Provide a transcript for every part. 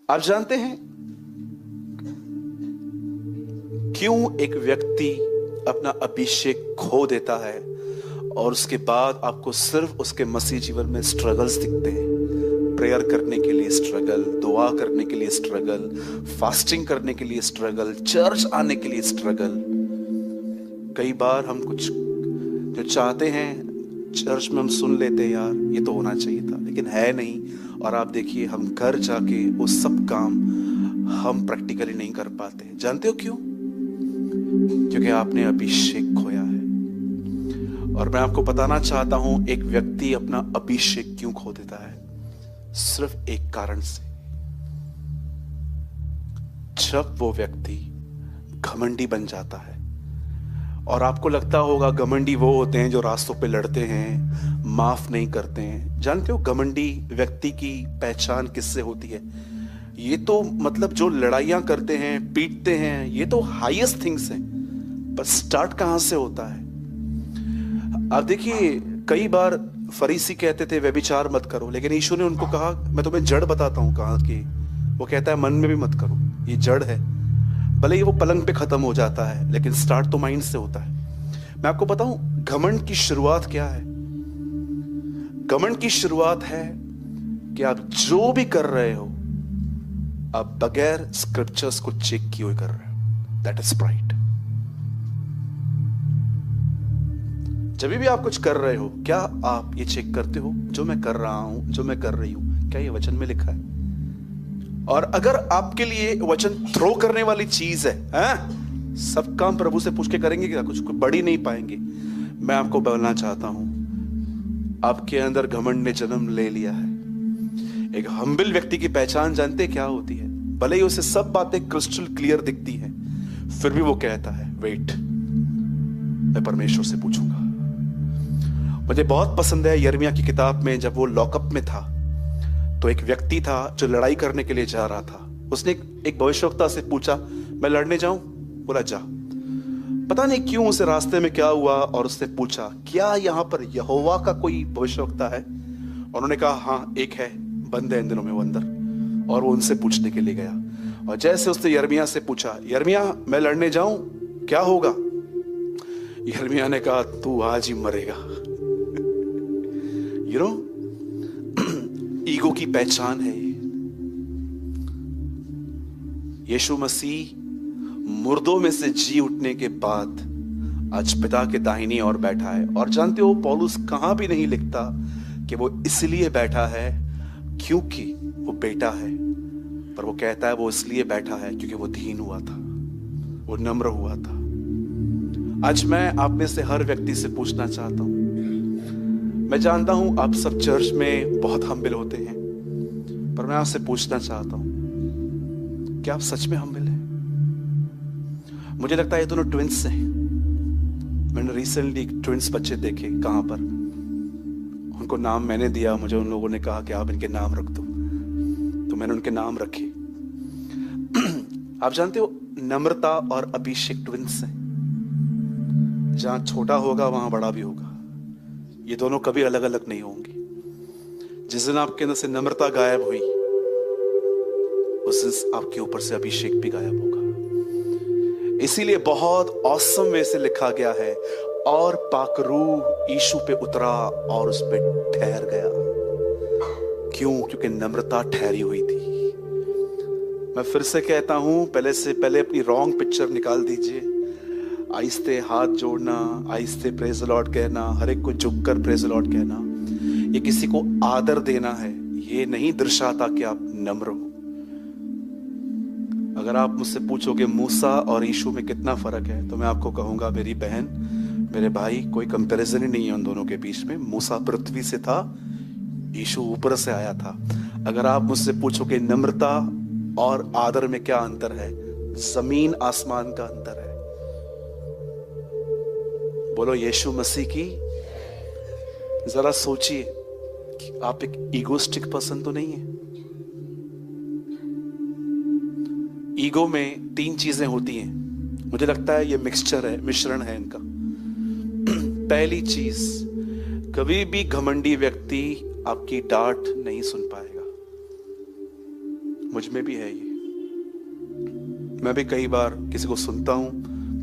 आप जानते हैं क्यों एक व्यक्ति अपना अभिषेक खो देता है और उसके बाद आपको सिर्फ उसके मसीह जीवन में स्ट्रगल्स दिखते हैं? प्रेयर करने के लिए स्ट्रगल, दुआ करने के लिए स्ट्रगल, फास्टिंग करने के लिए स्ट्रगल, चर्च आने के लिए स्ट्रगल। कई बार हम कुछ जो चाहते हैं चर्च में हम सुन लेते हैं, यार ये तो होना चाहिए था, लेकिन है नहीं। और आप देखिए हम घर जाके वो सब काम हम प्रैक्टिकली नहीं कर पाते। जानते हो क्यों? क्योंकि आपने अभिषेक खोया है। और मैं आपको बताना चाहता हूं एक व्यक्ति अपना अभिषेक क्यों खो देता है। सिर्फ एक कारण से, जब वो व्यक्ति घमंडी बन जाता है। और आपको लगता होगा घमंडी वो होते हैं जो रास्तों पे लड़ते हैं, माफ नहीं करते हैं। जानते हो घमंडी व्यक्ति की पहचान किससे होती है? ये तो मतलब जो लड़ाइयां करते हैं, पीटते हैं, ये तो हाईएस्ट थिंग्स हैं, पर स्टार्ट कहां से होता है? आप देखिए कई बार फरीसी कहते थे व्यभिचार मत करो, लेकिन यीशु ने उनको कहा मैं तुम्हें जड़ बताता हूं कहां की। वो कहता है मन में भी मत करो, ये जड़ है। भले ही वो पलंग पे खत्म हो जाता है, लेकिन स्टार्ट तो माइंड से होता है। मैं आपको बताऊं घमंड की शुरुआत क्या है? घमंड की शुरुआत है कि आप जो भी कर रहे हो आप बगैर स्क्रिप्चर्स को चेक किए हुए कर रहे हो। That is pride. जब भी आप कुछ कर रहे हो, क्या आप ये चेक करते हो जो मैं कर रहा हूं, जो मैं कर रही हूं, क्या ये वचन में लिखा है? और अगर आपके लिए वचन थ्रो करने वाली चीज है, सब काम प्रभु से पूछ के करेंगे क्या? कुछ बढ़ी नहीं पाएंगे। मैं आपको बोलना चाहता हूं आपके अंदर घमंड ने जन्म ले लिया है। एक हम्बल व्यक्ति की पहचान जानते क्या होती है? भले ही उसे सब बातें क्रिस्टल क्लियर दिखती है, फिर भी वो कहता है वेट, मैं परमेश्वर से पूछूंगा। मुझे बहुत पसंद है यिर्मयाह की किताब में, जब वो लॉकअप में था तो एक व्यक्ति था जो लड़ाई करने के लिए जा रहा था। उसने एक भविष्यवक्ता से पूछा मैं लड़ने जाऊं? बोला जा। पता नहीं क्यों उसे रास्ते में क्या हुआ, और उसने पूछा क्या यहां पर यहोवा का कोई भविष्यवक्ता है? और उन्होंने कहा हाँ एक है, बंद है इन दिनों में वो अंदर। और वो उनसे पूछने के लिए गया, और जैसे उसने यिर्मयाह से पूछा यिर्मयाह मैं लड़ने जाऊं, क्या होगा? यिर्मयाह ने कहा तू आज ही मरेगा। यू नो ईगो की पहचान है ये। यीशु मसीह मुर्दों में से जी उठने के बाद आज पिता के दाहिनी ओर बैठा है। और जानते हो पौलुस कहां भी नहीं लिखता कि वो इसलिए बैठा है क्योंकि वो बेटा है, पर वो कहता है वो इसलिए बैठा है क्योंकि वो दीन हुआ था, वो नम्र हुआ था। आज मैं आप में से हर व्यक्ति से पूछना चाहता हूं, मैं जानता हूं आप सब चर्च में बहुत हम्बल होते हैं, पर मैं आपसे पूछना चाहता हूं क्या आप सच में हम्बल हैं? मुझे लगता है ये दोनों ट्विंस हैं। मैंने रिसेंटली ट्विंस बच्चे देखे, कहां पर, उनको नाम मैंने दिया, मुझे उन लोगों ने कहा कि आप इनके नाम रख दो, तो मैंने उनके नाम रखे। आप जानते हो नम्रता और अभिषेक ट्विंस हैं। जहां छोटा होगा वहां बड़ा भी होगा, ये दोनों कभी अलग अलग नहीं होंगे। जिस दिन आपके अंदर से नम्रता गायब हुई, उस दिन आपके ऊपर से अभिषेक भी गायब होगा। इसीलिए बहुत औसम वे से लिखा गया है, और पाकरू यीशु पे उतरा और उस पे ठहर गया। क्यों? क्योंकि नम्रता ठहरी हुई थी। मैं फिर से कहता हूं, पहले से पहले अपनी रॉन्ग पिक्चर निकाल दीजिए। आहिस्ते हाथ जोड़ना, आहिस्ते प्रेज द लॉर्ड कहना, हर एक को झुककर प्रेज द लॉर्ड कहना, ये किसी को आदर देना है, ये नहीं दर्शाता कि आप नम्र हो। अगर आप मुझसे पूछोगे मूसा और यीशु में कितना फर्क है, तो मैं आपको कहूंगा मेरी बहन, मेरे भाई, कोई कंपैरिजन ही नहीं है उन दोनों के बीच में। मूसा पृथ्वी से था, यीशु ऊपर से आया था। अगर आप मुझसे पूछोगे नम्रता और आदर में क्या अंतर है, जमीन आसमान का अंतर है। बोलो यीशु मसीह की। जरा सोचिए कि आप एक ईगोस्टिक पर्सन तो नहीं है। ईगो में 3 चीजें होती हैं, मुझे लगता है ये मिक्सचर है, मिश्रण है इनका। पहली चीज, कभी भी घमंडी व्यक्ति आपकी डांट नहीं सुन पाएगा। मुझ में भी है ये। मैं भी कई बार किसी को सुनता हूं,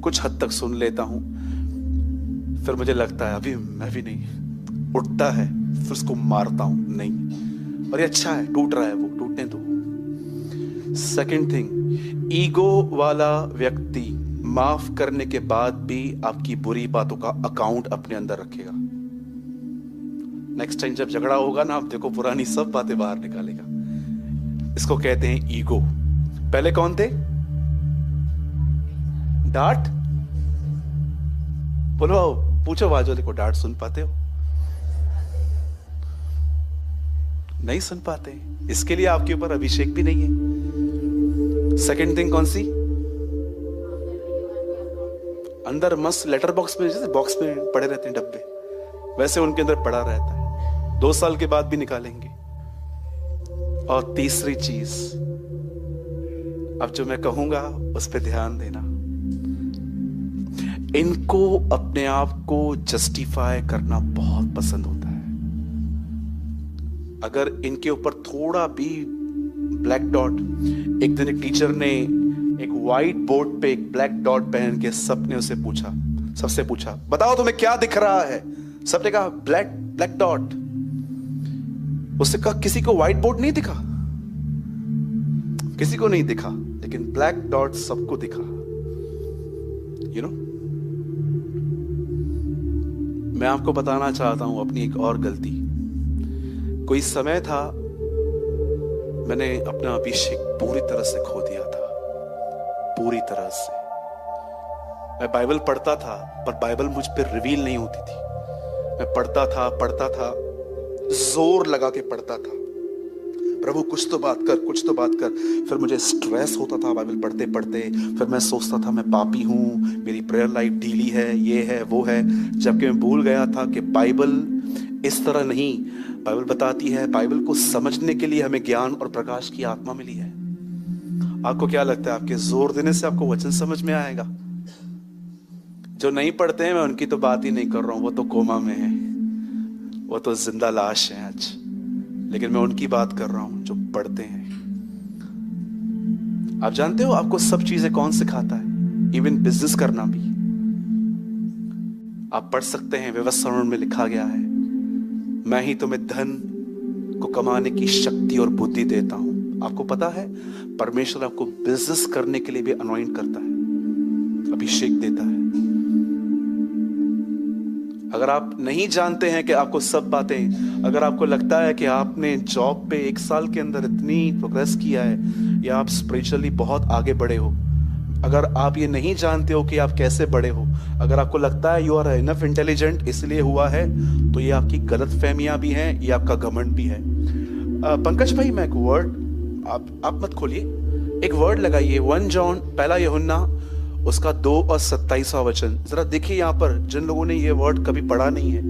कुछ हद तक सुन लेता हूं, फिर मुझे लगता है अभी मैं भी नहीं, उठता है फिर उसको मारता हूं, नहीं, और ये अच्छा है, टूट रहा है वो, टूटने दो। सेकंड थिंग, ईगो वाला व्यक्ति माफ करने के बाद भी आपकी बुरी बातों का अकाउंट अपने अंदर रखेगा। नेक्स्ट टाइम जब झगड़ा होगा ना, आप देखो पुरानी सब बातें बाहर निकालेगा। इसको कहते हैं ईगो। पहले कौन थे? डांट। बोलो, पूछो बाजू देखो, डांट सुन पाते हो? नहीं सुन पाते, इसके लिए आपके ऊपर अभिषेक भी नहीं है। सेकंड थिंग कौन सी? अंदर मस्त लेटर बॉक्स में, जैसे बॉक्स में पड़े रहते हैं डब्बे, वैसे उनके अंदर पड़ा रहता है, 2 साल के बाद भी निकालेंगे। और तीसरी चीज, अब जो मैं कहूंगा उस पर ध्यान देना, इनको अपने आप को जस्टिफाई करना बहुत पसंद होता है। अगर इनके ऊपर थोड़ा भी ब्लैक डॉट, एक दिन एक टीचर ने एक व्हाइट बोर्ड पे एक ब्लैक डॉट पहन के सबने उसे पूछा, सबसे पूछा, बताओ तुम्हें क्या दिख रहा है? सबने कहा ब्लैक डॉट। उससे कहा किसी को व्हाइट बोर्ड नहीं दिखा? किसी को नहीं दिखा, लेकिन ब्लैक डॉट सबको दिखा। यू नो, मैं आपको बताना चाहता हूं अपनी एक और गलती। कोई समय था मैंने अपना अभिषेक पूरी तरह से खो दिया था, पूरी तरह से। मैं बाइबल पढ़ता था, पर बाइबल मुझ पर रिवील नहीं होती थी। मैं पढ़ता था, जोर लगा के पढ़ता था, प्रभु कुछ तो बात कर, कुछ तो बात कर। फिर मुझे स्ट्रेस होता था बाइबल पढ़ते पढ़ते, फिर मैं सोचता था मैं पापी हूँ, मेरी प्रेयर लाइफ ढीली है, ये है वो है, जबकि मैं भूल गया था कि बाइबल इस तरह नहीं। बाइबल बताती है, बाइबल को समझने के लिए हमें ज्ञान और प्रकाश की आत्मा मिली है। आपको क्या लगता है, आपके जोर देने से आपको वचन समझ में आएगा? जो नहीं पढ़ते हैं, मैं उनकी तो बात ही नहीं कर रहा हूं, वो तो कोमा में है, वो तो जिंदा लाश है आज। लेकिन मैं उनकी बात कर रहा हूं जो पढ़ते हैं। आप जानते हो आपको सब चीजें कौन सिखाता है? इवन बिजनेस करना भी। आप पढ़ सकते हैं, व्यवस्था में लिखा गया है, मैं ही तुम्हें धन को कमाने की शक्ति और बुद्धि देता हूं। आपको पता है परमेश्वर आपको बिजनेस करने के लिए भी अनॉइंट करता है, अभिषेक देता है। अगर आप नहीं जानते हैं कि आपको सब बातें, अगर आपको लगता है कि आपने जॉब पे 1 साल के अंदर इतनी प्रोग्रेस किया है, या आप स्पिरिचुअली बहुत आगे बढ़े हो, अगर आप ये नहीं जानते हो कि आप कैसे बड़े हो, अगर आपको लगता है यू आर इनफ इंटेलिजेंट इसलिए हुआ है, तो ये आपकी गलत फहमियां भी हैं, ये आपका घमंड भी है। पंकज भाई, मैं एक वर्ड, आप मत खोलिए, एक वर्ड लगाइए, 1 जॉन, पहला यूहन्ना, उसका 2 और 27वां वचन। जरा देखिए यहाँ पर, जिन लोगों ने ये वर्ड कभी पढ़ा नहीं है,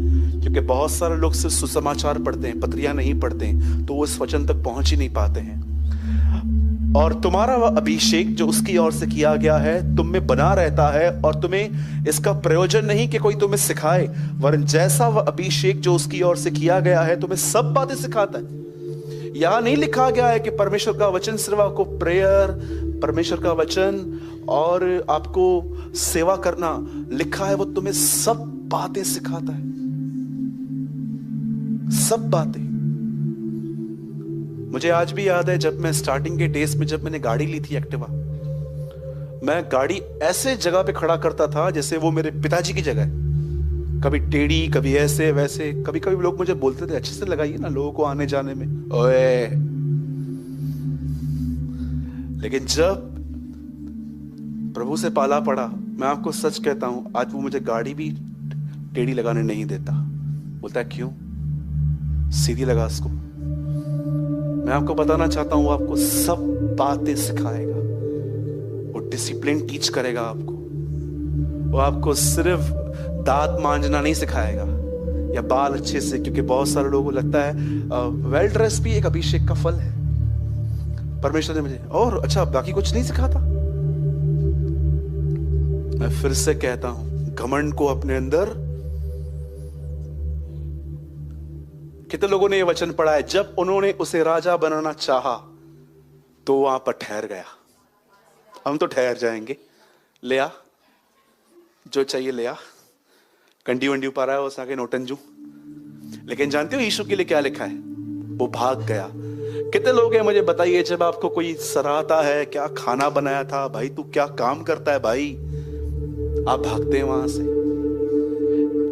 क्योंकि बहुत सारे लोग सिर्फ सुसमाचार पढ़ते हैं, पत्रियां नहीं पढ़ते हैं, तो वो इस वचन तक पहुंच ही नहीं पाते हैं। और तुम्हारा वह अभिषेक जो उसकी ओर से किया गया है तुम में बना रहता है, और तुम्हें इसका प्रयोजन नहीं कि कोई तुम्हें सिखाए, वरन जैसा वह अभिषेक जो उसकी ओर से किया गया है तुम्हें सब बातें सिखाता है। यहां नहीं लिखा गया है कि परमेश्वर का वचन सिर्फ आपको प्रेयर, परमेश्वर का वचन और आपको सेवा करना, लिखा है वो तुम्हें सब बातें सिखाता है, सब बातें। मुझे आज भी याद है, जब मैं स्टार्टिंग के डेज में, जब मैंने गाड़ी ली थी एक्टिवा, मैं गाड़ी ऐसे जगह पे खड़ा करता था जैसे वो मेरे पिताजी की जगह है, कभी टेढ़ी, कभी ऐसे वैसे। कभी कभी लोग मुझे बोलते थे अच्छे से लगाइए ना लोगों को आने जाने में, ओए। लेकिन जब प्रभु से पाला पड़ा, मैं आपको सच कहता हूं, आज वो मुझे गाड़ी भी टेढ़ी लगाने नहीं देता। बोलता है क्यों, सीधी लगा इसको। मैं आपको बताना चाहता हूं, वो आपको सब बातें सिखाएगा, वो डिसिप्लिन टीच करेगा आपको। वो आपको सिर्फ दांत मांजना नहीं सिखाएगा या बाल अच्छे से, क्योंकि बहुत सारे लोगों को लगता है वेल ड्रेस भी एक अभिषेक का फल है। परमेश्वर ने मुझे, और अच्छा बाकी कुछ नहीं सिखाता। मैं फिर से कहता हूं, घमंड को अपने अंदर, कितने लोगों ने यह वचन पढ़ा है, जब उन्होंने उसे राजा बनाना चाहा तो वहां पर ठहर गया। हम तो ठहर जाएंगे। ले आ, जो चाहिए ले आ। कंडी वंडी पा रहा है उस आगे नोटंजू। लेकिन जानते हो यीशु के लिए क्या लिखा है? वो भाग गया। कितने लोग हैं मुझे बताइए, जब आपको कोई सराहता है, क्या खाना बनाया था भाई, तू क्या काम करता है भाई, आप भागते हैं वहां से।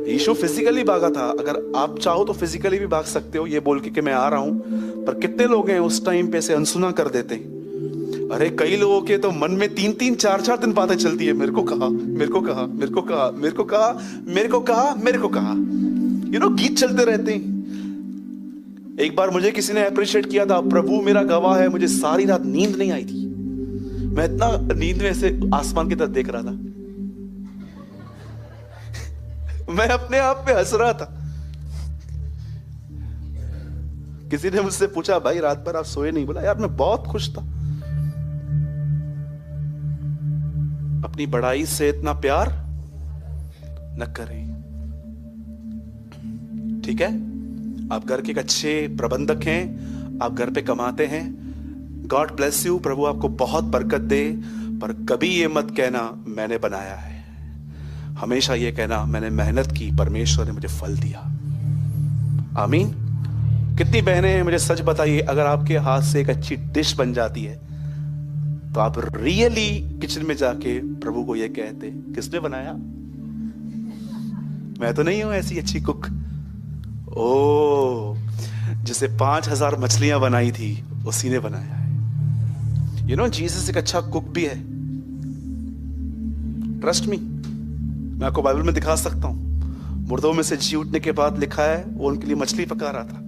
यीशु फिजिकली भागा था। अगर आप चाहो तो फिजिकली भी भाग सकते हो, ये बोल के कि मैं आ रहा हूं। पर कितने लोग हैं उस टाइम पे से अनसुना कर देते हैं। अरे कई लोगों के तो मन में 3-3, 4-4 दिन बातें चलती है। मेरे को कहा, मेरे को कहा, मेरे को कहा, मेरे को कहा, मेरे को कहा, मेरे को कहा, गीत चलते रहते हैं। एक बार मुझे किसी ने अप्रिशिएट किया था, प्रभु मेरा गवाह है, मुझे सारी रात नींद नहीं आई थी। मैं इतना नींद में से आसमान की तरफ देख रहा था। मैं अपने आप पे हंस रहा था। किसी ने मुझसे पूछा, भाई रात भर आप सोए नहीं? बोला यार मैं बहुत खुश था। अपनी बड़ाई से इतना प्यार न करें, ठीक है? आप घर के एक अच्छे प्रबंधक हैं, आप घर पे कमाते हैं, गॉड ब्लेस यू, प्रभु आपको बहुत बरकत दे। पर कभी ये मत कहना मैंने बनाया है। हमेशा ये कहना मैंने मेहनत की, परमेश्वर ने मुझे फल दिया। आमीन। कितनी बहनें हैं मुझे सच बताइए, अगर आपके हाथ से एक अच्छी डिश बन जाती है तो आप रियली किचन में जाके प्रभु को ये कहते, किसने बनाया? मैं तो नहीं हूं ऐसी अच्छी कुक। ओ, जिसे 5000 मछलियां बनाई थी उसी ने बनाया है। जीसस एक अच्छा कुक भी है। ट्रस्ट मी, मैं आपको बाइबल में दिखा सकता हूं। मुर्दों में से जी उठने के बाद लिखा है वो उनके लिए मछली पका रहा था।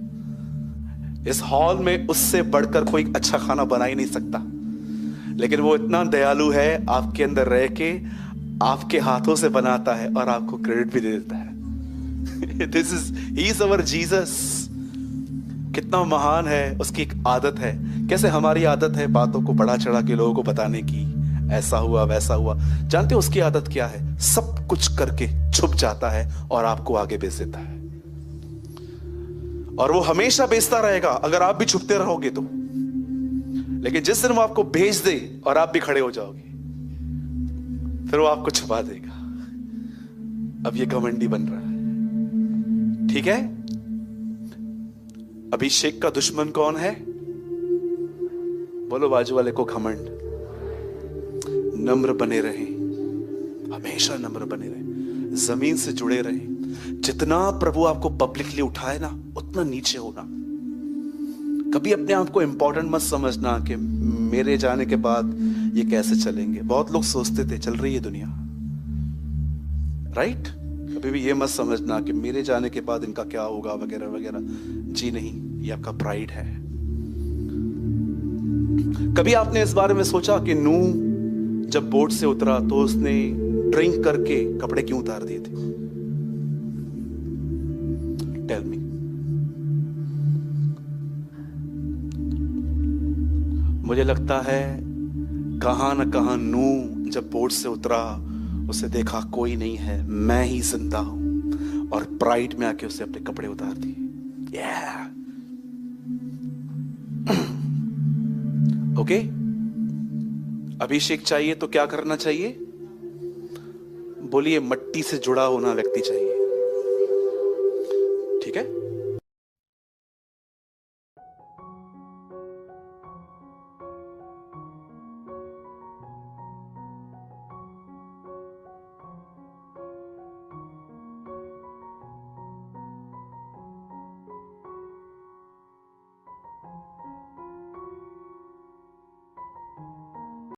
इस हॉल में उससे बढ़कर कोई अच्छा खाना बना ही नहीं सकता, लेकिन वो इतना दयालु है, आपके अंदर रह के आपके हाथों से बनाता है और आपको क्रेडिट भी दे देता है। He is our Jesus. कितना महान है, उसकी एक आदत है। कैसे हमारी आदत है बातों को बढ़ा चढ़ा के लोगों को बताने की, ऐसा हुआ वैसा हुआ। जानते हो उसकी आदत क्या है? सब कुछ करके छुप जाता है और आपको आगे भेज देता है। और वो हमेशा भेजता रहेगा अगर आप भी छुपते रहोगे तो। लेकिन जिस दिन वो आपको भेज दे और आप भी खड़े हो जाओगे, फिर वो आपको छुपा देगा। अब ये घमंडी बन रहा है, ठीक है? अभिषेक का दुश्मन कौन है? बोलो बाजू वाले को, घमंड। नम्र बने रहे, हमेशा नम्र बने रहे, जमीन से जुड़े रहे। जितना प्रभु आपको पब्लिकली उठाए ना, उतना नीचे होना। कभी अपने आप को इंपॉर्टेंट मत समझना कि मेरे जाने के बाद ये कैसे चलेंगे। बहुत लोग सोचते थे चल रही है दुनिया, राइट? कभी भी ये मत समझना कि मेरे जाने के बाद इनका क्या होगा वगैरह वगैरह। जी नहीं, ये आपका प्राइड है। कभी आपने इस बारे में सोचा कि नूह जब बोट से उतरा तो उसने ड्रिंक करके कपड़े क्यों उतार दिए थे? Tell me. मुझे लगता है कहां न कहां नूह जब बोट से उतरा, उसे देखा कोई नहीं है, मैं ही जिंदा हूं, और प्राइड में आके उसे अपने कपड़े उतार दिए। ओके? अभिषेक चाहिए तो क्या करना चाहिए? बोलिए, मट्टी से जुड़ा होना व्यक्ति चाहिए।